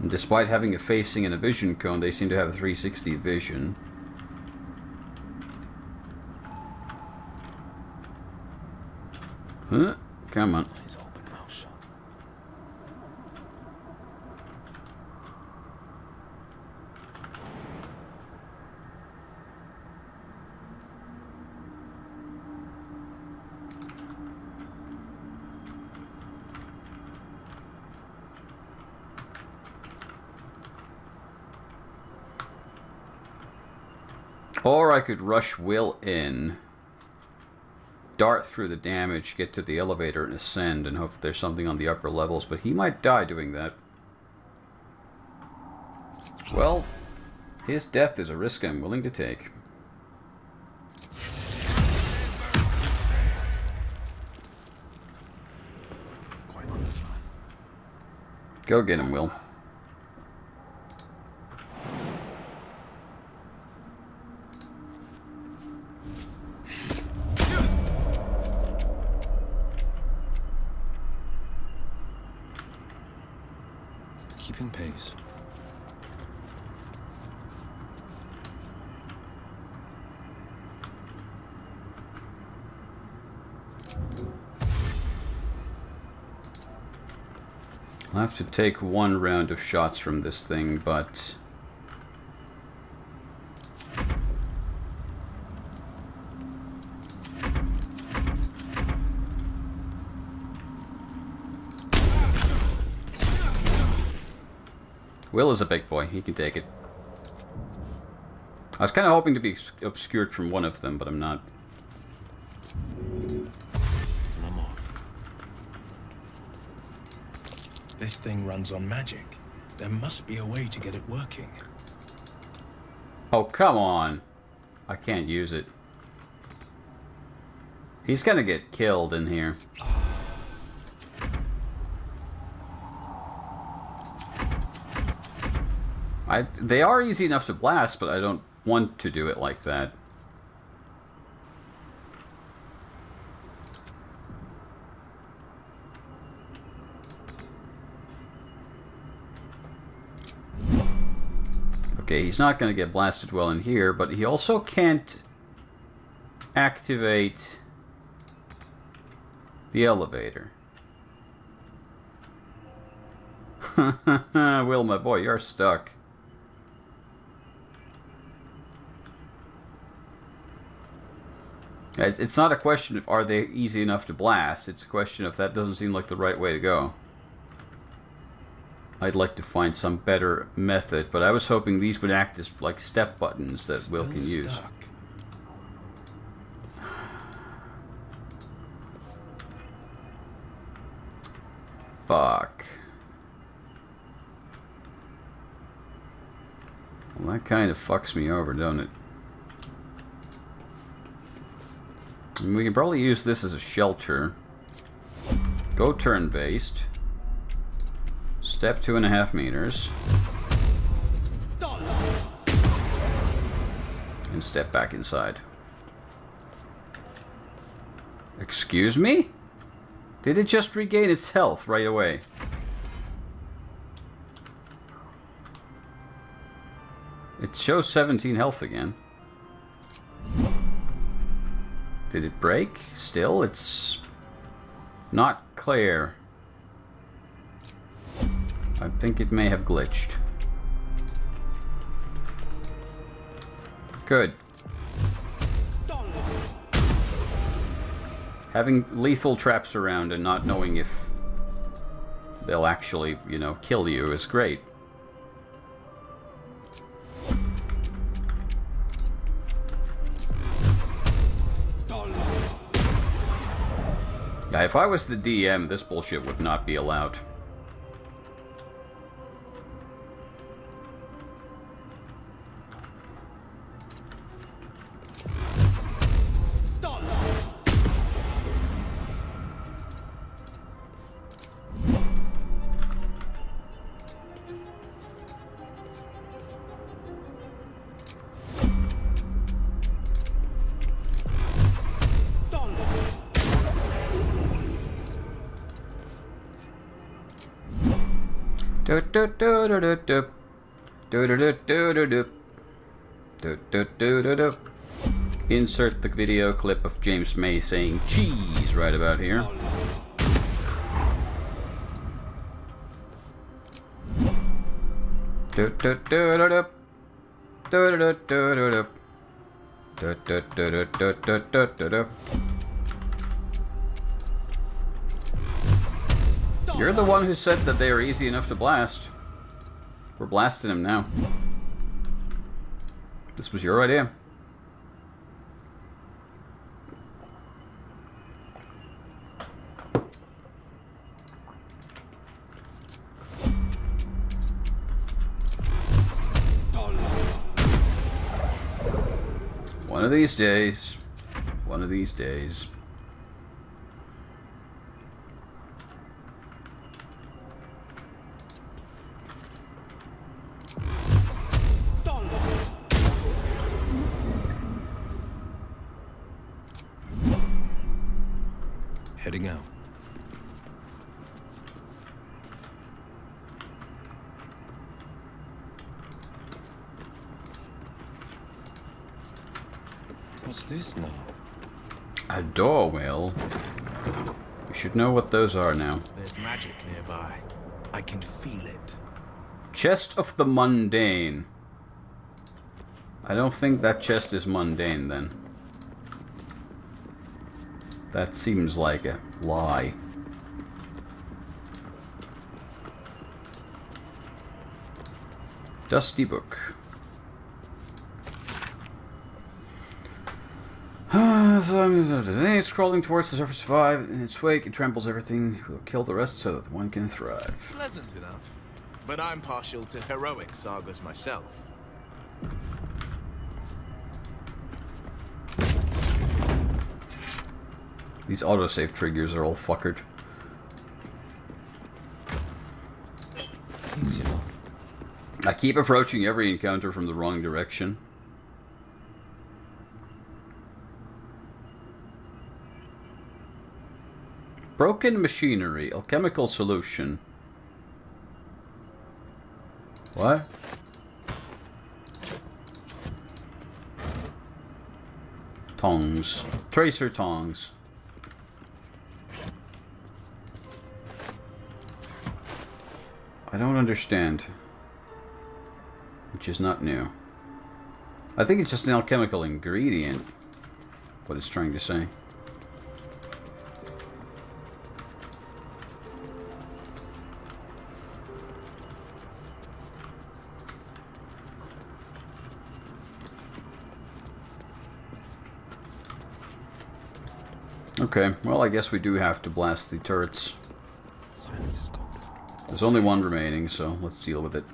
And despite having a facing and a vision cone, they seem to have a 360 vision. Huh? Come on. Please open mouth shut. Or I could rush Will in, dart through the damage, get to the elevator and ascend, and hope that there's something on the upper levels, but he might die doing that. Well, his death is a risk I'm willing to take. Go get him, Will. Keeping pace. I'll have to take one round of shots from this thing, but... Will is a big boy. He can take it. I was kind of hoping to be obscured from one of them, but I'm not. I'm off. This thing runs on magic. There must be a way to get it working. Oh, come on. I can't use it. He's gonna get killed in here. They are easy enough to blast, but I don't want to do it like that. Okay, he's not going to get blasted well in here, but he also can't activate the elevator. Will, my boy, you're stuck. It's not a question of are they easy enough to blast, it's a question of that doesn't seem like the right way to go. I'd like to find some better method, but I was hoping these would act as like step buttons that Will can use. Fuck. Well, that kind of fucks me over, don't it? And we can probably use this as a shelter. Go turn-based. Step 2.5 meters. And step back inside. Excuse me? Did it just regain its health right away? It shows 17 health again. Did it break? Still, it's not clear. I think it may have glitched. Good. Having lethal traps around and not knowing if they'll actually, you know, kill you is great. Yeah, if I was the DM, this bullshit would not be allowed. Insert the video clip of James May saying cheese right about here. You're the one who said that they are easy enough to blast. We're blasting them now. This was your idea. One of these days. One of these days. Heading out. What's this now? A door wheel. We should know what those are now. There's magic nearby. I can feel it. Chest of the Mundane. I don't think that chest is mundane then. That seems like a lie. Dusty book. So it's crawling towards the surface of 5. In its wake, it tramples everything. It will kill the rest so that one can thrive. Pleasant enough. But I'm partial to heroic sagas myself. These autosave triggers are all fuckered. Easy enough. I keep approaching every encounter from the wrong direction. Broken machinery, alchemical solution. What? Tongs. Tracer tongs. I don't understand. Which is not new. I think it's just an alchemical ingredient. What it's trying to say. Okay, well I guess we do have to blast the turrets. Silence is gold. There's only one remaining, so let's deal with it.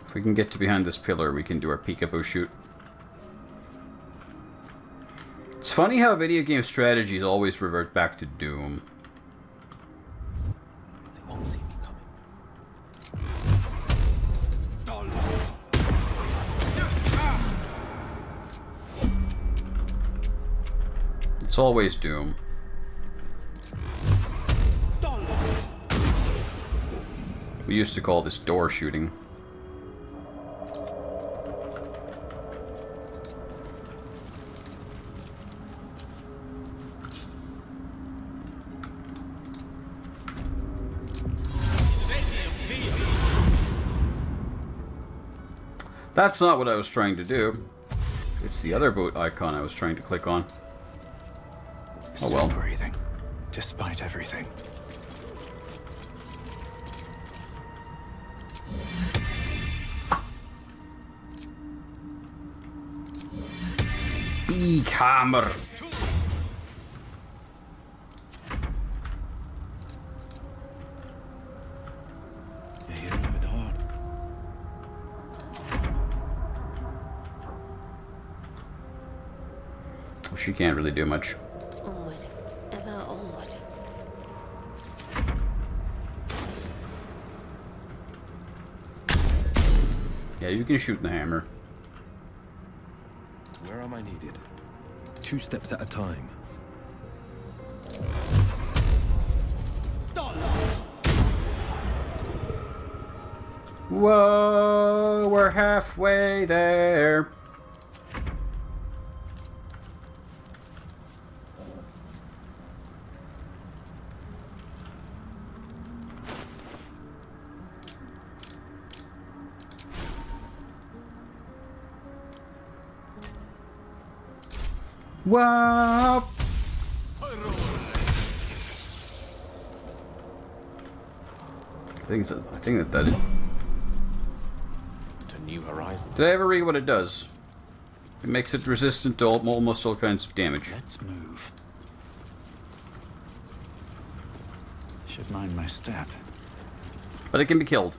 If we can get to behind this pillar, we can do our peekaboo shoot. It's funny how video game strategies always revert back to Doom. They won't see me coming. It's always Doom. We used to call this door shooting. That's not what I was trying to do. It's the other boat icon I was trying to click on. Oh well. Still breathing, despite everything. Big hammer. You're hitting it hard. Well, she can't really do much. Onward. Ever onward. Yeah, you can shoot the hammer. Where am I needed? 2 steps at a time. Whoa, we're halfway there. Whoa. I think that did it. To new horizons. Did I ever read what it does? It makes it resistant to almost all kinds of damage. Let's move. Should mind my step. But it can be killed.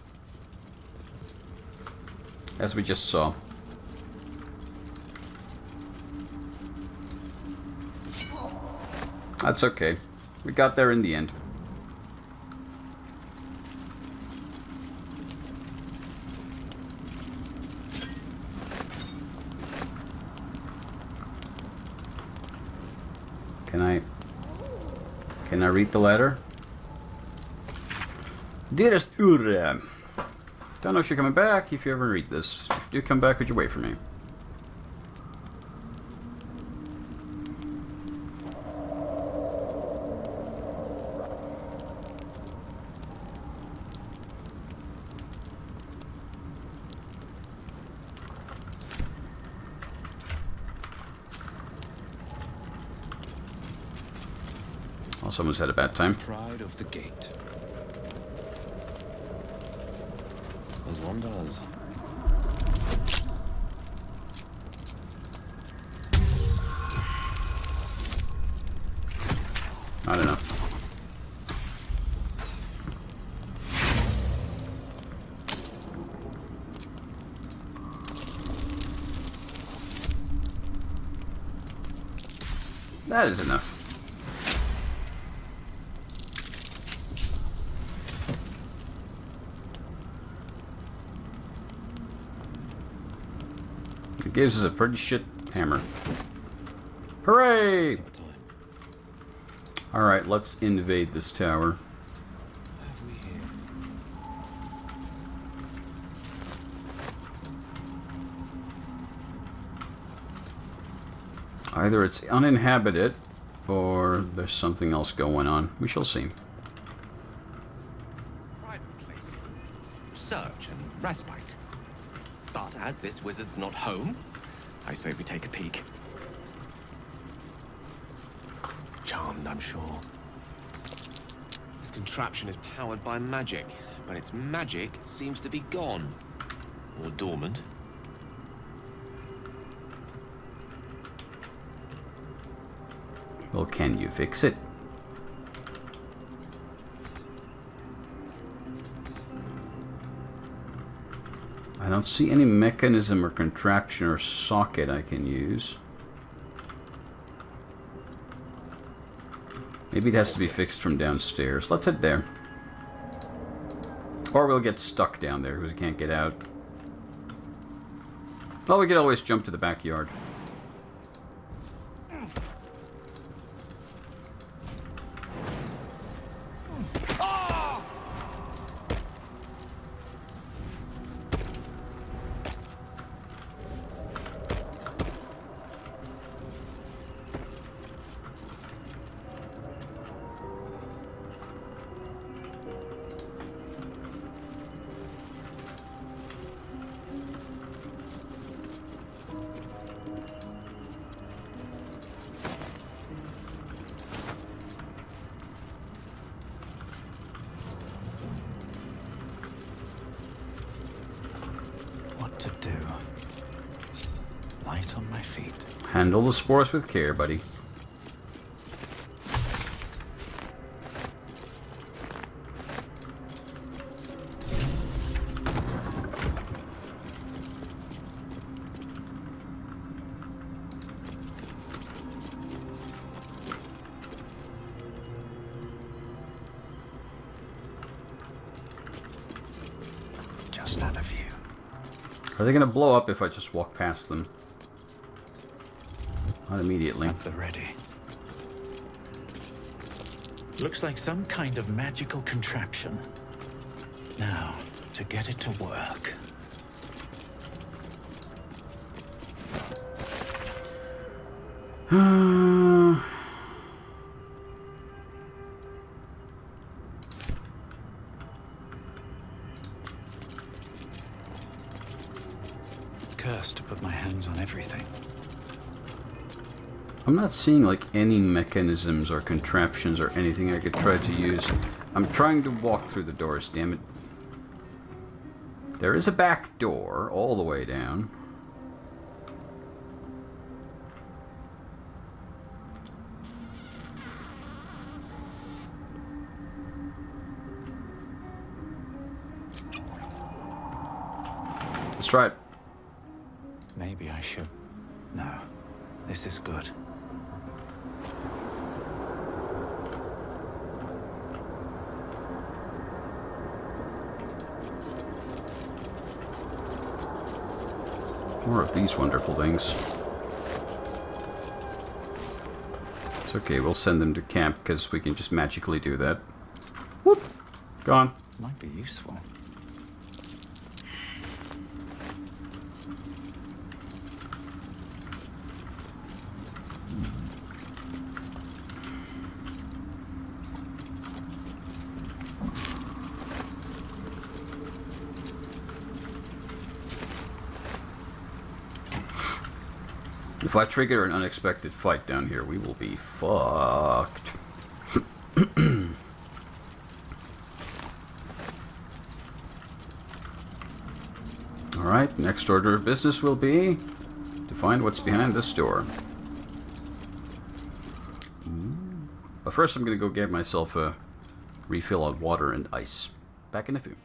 as we just saw. That's okay. We got there in the end. Can I read the letter? Dearest Ure, don't know if you're coming back. If you ever read this, if you do come back, would you wait for me? Oh, someone's had a bad time. Pride of the gate. As one does. I don't know. That is enough. It gives us a pretty shit hammer. Hooray! Alright, let's invade this tower. What have we here? Either it's uninhabited, or there's something else going on. We shall see. Private place for research and respite. But as this wizard's not home, I say we take a peek. Charmed, I'm sure. This contraption is powered by magic, but its magic seems to be gone. Or dormant. Well, can you fix it? I don't see any mechanism or contraption or socket I can use. Maybe it has to be fixed from downstairs. Let's head there. Or we'll get stuck down there because we can't get out. Well, we could always jump to the backyard. To do. Light on my feet. Handle the spores with care, buddy. Just out of view. Are they going to blow up if I just walk past them? Not immediately. At the ready. Looks like some kind of magical contraption. Now, to get it to work. Cursed to put my hands on everything. I'm not seeing like any mechanisms or contraptions or anything I could try to use. I'm trying to walk through the doors, damn it. There is a back door all the way down. Let's try it. Maybe I should... No. This is good. More of these wonderful things. It's okay, we'll send them to camp because we can just magically do that. Whoop! Gone. Might be useful. If I trigger an unexpected fight down here, we will be fucked. Alright, next order of business will be to find what's behind this door. But first I'm going to go get myself a refill on water and ice. Back in a few.